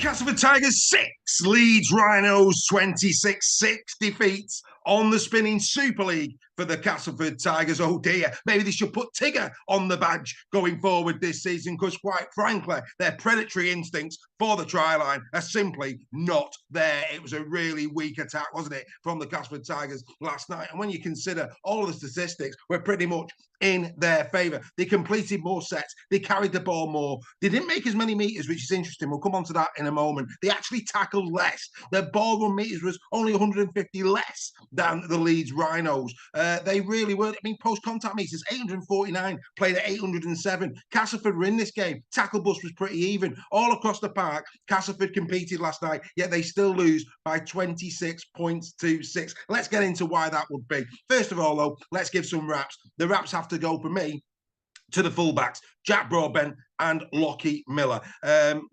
Castleford Tigers 6, Leeds Rhinos 26-6 defeats on the spinning Super League for the Castleford Tigers. Oh dear, maybe they should put Tigger on the badge going forward this season because quite frankly, their predatory instincts for the try line are simply not there. It was a really weak attack, wasn't it, from the Castleford Tigers last night? And when you consider all of the statistics were pretty much in their favour. They completed more sets. They carried the ball more. They didn't make as many meters, which is interesting. We'll come on to that in a moment. They actually tackled less. Their ball run meters was only 150 less than the Leeds Rhinos. They really were. I mean, post-contact meters, 849, played at 807. Castleford were in this game. Tackle bus was pretty even. All across the park, Castleford competed last night, yet they still lose by 26 points to 6. Let's get into why that would be. First of all, though, let's give some raps. The raps have to go for me to the fullbacks, Jack Broadbent and Lachie Miller.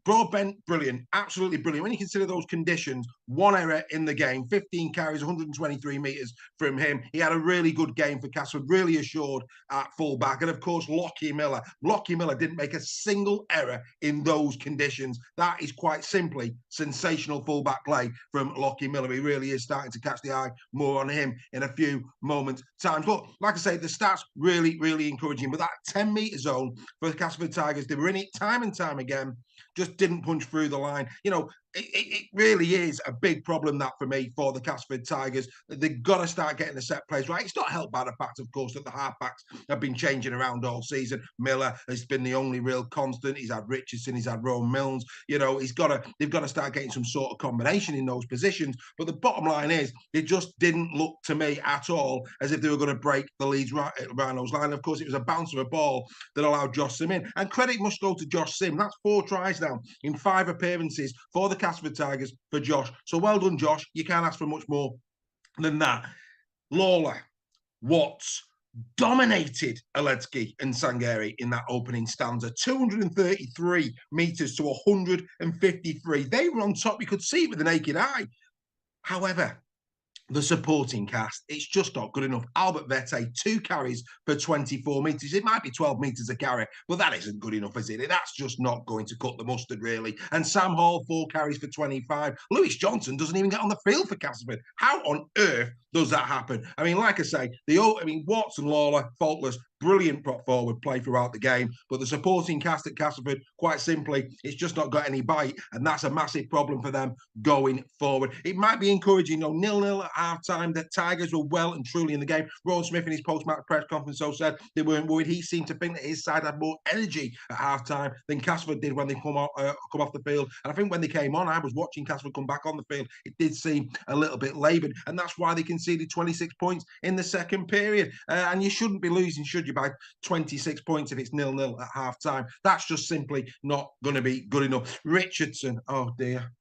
Broadbent, brilliant, absolutely brilliant. When you consider those conditions, one error in the game, 15 carries, 123 metres from him. He had a really good game for Castleford, really assured at fullback. And of course, Lachie Miller. Lachie Miller didn't make a single error in those conditions. That is quite simply sensational fullback play from Lachie Miller. He really is starting to catch the eye. More on him in a few moments' time. But like I say, the stats really, really encouraging. But that 10-metre zone for the Castleford Tigers, they were in it time and time again, just didn't punch through the line. You know, it really is a big problem that for me for the Castleford Tigers. They've got to start getting the set plays right. It's not helped by the fact, of course, that the halfbacks have been changing around all season. Miller has been the only real constant. He's had Richardson, he's had Rowan Milnes. You know, they've got to start getting some sort of combination in those positions. But the bottom line is, it just didn't look to me at all as if they were going to break the Leeds Rhinos line. Of course, it was a bounce of a ball that allowed Josh Sim in. And credit must go to Josh Sim. That's 4 tries now in 5 appearances for the Castleford Tigers for Josh. So well done, Josh. You can't ask for much more than that. Lawler, Watts, dominated Aledzki and Sangeri in that opening stanza. 233 metres to 153. They were on top. You could see it with the naked eye. However, the supporting cast, it's just not good enough. Albert Vete, 2 carries for 24 metres. It might be 12 metres a carry, but that isn't good enough, is it? That's just not going to cut the mustard, really. And Sam Hall, 4 carries for 25. Lewis Johnson doesn't even get on the field for Castleford. How on earth does that happen? I mean, like I say, Watts and Lawler, faultless, brilliant prop forward play throughout the game, but the supporting cast at Castleford, quite simply, it's just not got any bite, and that's a massive problem for them going forward. It might be encouraging, 0-0 at half-time. The Tigers were well and truly in the game. Rowan Smith in his post-match press conference so said they weren't worried. He seemed to think that his side had more energy at half-time than Castleford did when they come off the field. And I think when they came on, I was watching Castleford come back on the field. It did seem a little bit laboured, and that's why they conceded 26 points in the second period. And you shouldn't be losing, should you, by 26 points if it's 0-0 at half-time. That's just simply not going to be good enough. Richardson, oh dear.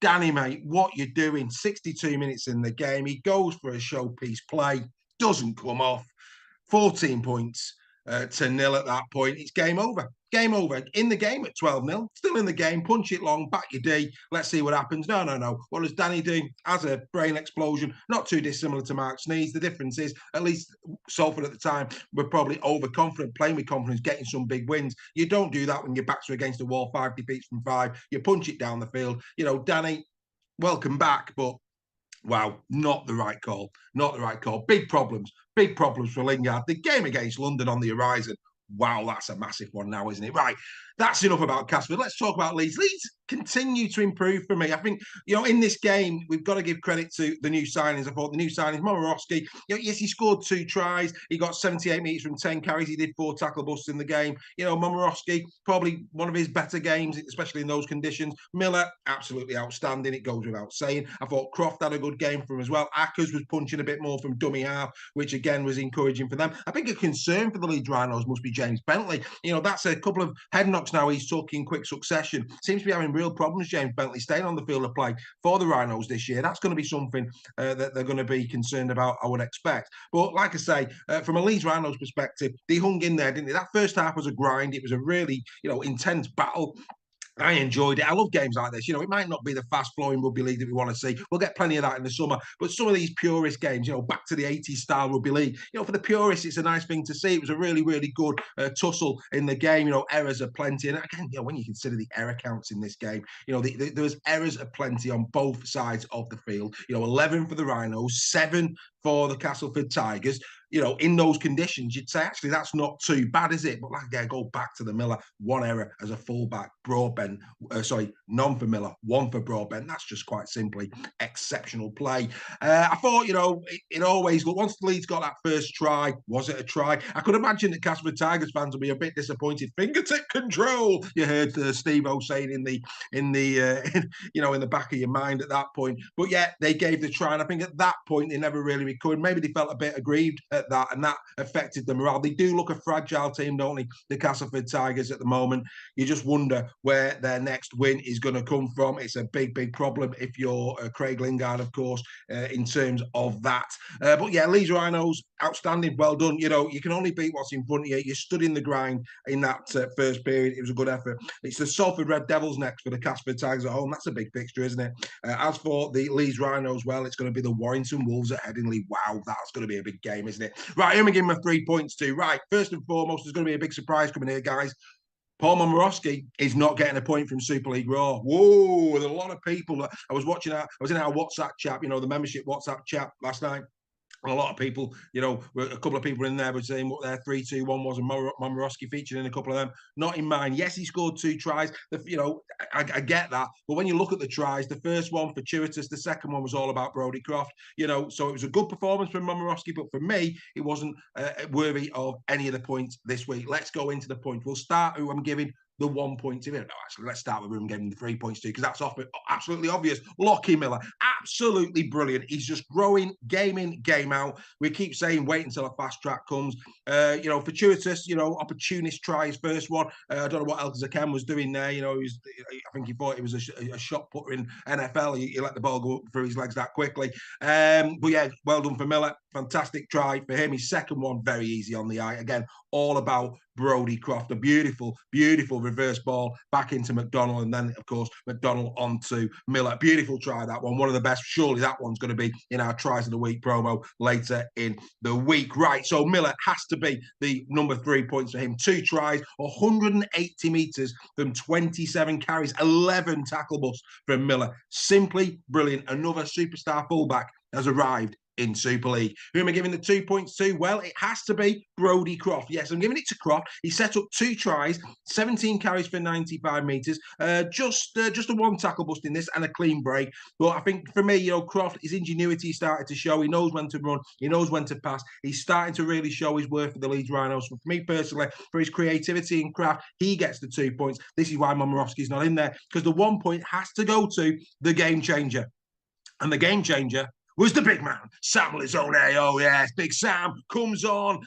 Danny, mate, what you doing? 62 minutes in the game. He goes for a showpiece play, doesn't come off. 14 points to 0 at that point. It's game over. Game over. In the game at 12-0. Still in the game. Punch it long. Back your D. Let's see what happens. No. What does Danny do? Has a brain explosion. Not too dissimilar to Mark Sneeze. The difference is, at least Salford at the time were probably overconfident, playing with confidence, getting some big wins. You don't do that when your backs are against the wall, 5 defeats from 5. You punch it down the field. Danny, welcome back, but wow, not the right call. Not the right call. Big problems for Lingard. The game against London on the horizon. Wow, that's a massive one now, isn't it? Right, that's enough about Castleford. Let's talk about Leeds. Leeds continue to improve for me. I think, in this game, we've got to give credit to the new signings. I thought the new signings, Momorowski, yes, he scored 2 tries. He got 78 metres from 10 carries. He did 4 tackle busts in the game. Momorowski, probably one of his better games, especially in those conditions. Miller, absolutely outstanding. It goes without saying. I thought Croft had a good game for him as well. Ackers was punching a bit more from dummy half, which again was encouraging for them. I think a concern for the Leeds Rhinos must be James Bentley. That's a couple of head knocks now he's took in quick succession. Seems to be having real problems, James Bentley, staying on the field of play for the Rhinos this year. That's going to be something that they're going to be concerned about, I would expect. But like I say, from a Leeds Rhinos perspective, they hung in there, didn't they? That first half was a grind. It was a really, intense battle. I enjoyed it. I love games like this. You know, it might not be the fast-flowing rugby league that we want to see. We'll get plenty of that in the summer. But some of these purist games, you know, back to the 80s style rugby league, you know, for the purists, it's a nice thing to see. It was a really, really good tussle in the game. You know, errors are plenty. And again, you know, when you consider the error counts in this game, you know, there was errors are plenty on both sides of the field. You know, 11 for the Rhinos, 7 for the Castleford Tigers. You know, in those conditions, you'd say actually that's not too bad, is it? But like again, go back to the Miller, one error as a fullback, Broadbent, none for Miller, one for Broadbent. That's just quite simply exceptional play. I thought, you know, it always looked once the Leeds got that first try, was it a try? I could imagine that Castleford Tigers fans will be a bit disappointed. Fingertip control, you heard Steve-O saying you know, in the back of your mind at that point. But yeah, they gave the try, and I think at that point they never really recovered. Maybe they felt a bit aggrieved at that, and that affected the morale. They do look a fragile team, don't they? The Castleford Tigers at the moment. You just wonder where their next win is going to come from. It's a big, big problem if you're Craig Lingard, of course, in terms of that. But yeah, Leeds Rhinos, outstanding, well done. You know, you can only beat what's in front of you. You stood in the grind in that first period. It was a good effort. It's the Salford Red Devils next for the Castleford Tigers at home. That's a big fixture, isn't it? As for the Leeds Rhinos, well, it's going to be the Warrington Wolves at Headingley. Wow, that's going to be a big game, isn't it? Right, I'm going to give him a 3 points to. Right, first and foremost, there's going to be a big surprise coming here, guys. Paul Momorowski is not getting a point from Super League Raw. Whoa, there's a lot of people. I was in our WhatsApp chat, you know, the membership WhatsApp chat last night. And a lot of people, you know, a couple of people in there were saying what their 3-2-1 was, and Momorowski featured in a couple of them. Not in mine. Yes, he scored 2 tries. You know, I get that. But when you look at the tries, the first one fortuitous, the second one was all about Brodie Croft. You know, so it was a good performance from Momorowski, but for me, it wasn't worthy of any of the points this week. Let's go into the points. We'll start who I'm giving the 1 point to him. No, actually, let's start with him giving the 3 points to, because that's absolutely obvious. Lachie Miller, absolutely brilliant. He's just growing game in, game out. We keep saying wait until a fast track comes. You know, fortuitous, you know, opportunist try his first one. I don't know what Elka Zakem was doing there. You know, I think he thought it was a shot putter in NFL. He let the ball go through his legs that quickly. But yeah, well done for Miller. Fantastic try for him. His second one, very easy on the eye. Again, all about Brodie Croft. A beautiful, beautiful reverse ball back into McDonald, and then, of course, McDonald onto Miller. Beautiful try, that one. One of the best. Surely that one's going to be in our Tries of the Week promo later in the week. Right, so Miller has to be the number 3 points for him. 2 tries, 180 metres from 27 carries, 11 tackle busts from Miller. Simply brilliant. Another superstar fullback has arrived in Super League. Who am I giving the 2 points to? Well, it has to be Brodie Croft. Yes, I'm giving it to Croft. He set up 2 tries, 17 carries for 95 metres, just a 1 tackle bust in this and a clean break. But I think for me, you know, Croft, his ingenuity started to show. He knows when to run. He knows when to pass. He's starting to really show his worth for the Leeds Rhinos. For me personally, for his creativity and craft, he gets the 2 points. This is why Momorowski's not in there, because the 1 point has to go to the game changer. And the game changer was the big man, Sam Lisone. Oh, yes, Big Sam comes on.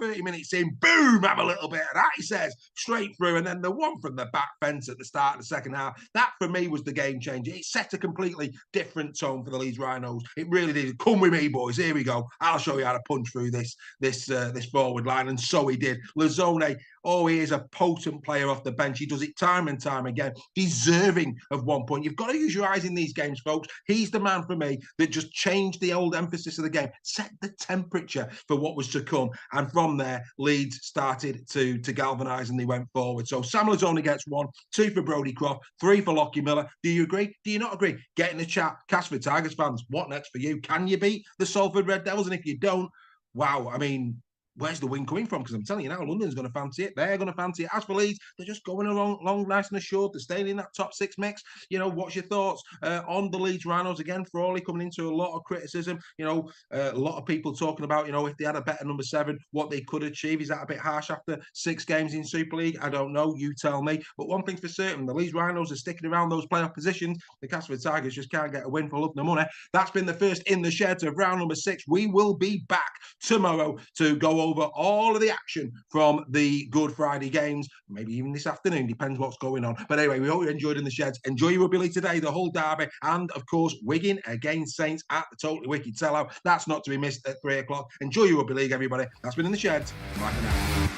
30 minutes in, boom, have a little bit of that, he says, straight through. And then the one from the back fence at the start of the second half, that for me was the game changer. It set a completely different tone for the Leeds Rhinos. It really did. Come with me, boys. Here we go. I'll show you how to punch through this forward line. And so he did. Lisone, he is a potent player off the bench. He does it time and time again, deserving of 1 point. You've got to use your eyes in these games, folks. He's the man for me that just changed the old emphasis of the game, set the temperature for what was to come. And from there, Leeds started to galvanise and they went forward. So Sam Lisone gets 1, 2 for Brodie Croft, 3 for Lachie Miller. Do you agree? Do you not agree? Get in the chat. Castleford Tigers fans, what next for you? Can you beat the Salford Red Devils? And if you don't, wow, I mean, where's the win coming from? Because I'm telling you now, London's going to fancy it. They're going to fancy it. As for Leeds, they're just going along nice and assured. They're staying in that top 6 mix. You know, what's your thoughts on the Leeds Rhinos? Again, Frawley coming into a lot of criticism. You know, a lot of people talking about, you know, if they had a better number 7, what they could achieve. Is that a bit harsh after 6 games in Super League? I don't know. You tell me. But one thing's for certain, the Leeds Rhinos are sticking around those playoff positions. The Castleford Tigers just can't get a win for love nor money. That's been the first In the Shed of round number 6. We will be back tomorrow to go over all of the action from the Good Friday games, maybe even this afternoon, depends what's going on. But anyway, we hope you enjoyed In the Sheds. Enjoy your rugby league today, the whole derby, and of course, Wigan against Saints at the Totally Wicked sellout. That's not to be missed at 3 o'clock. Enjoy your rugby league, everybody. That's been In the Sheds. Bye for now.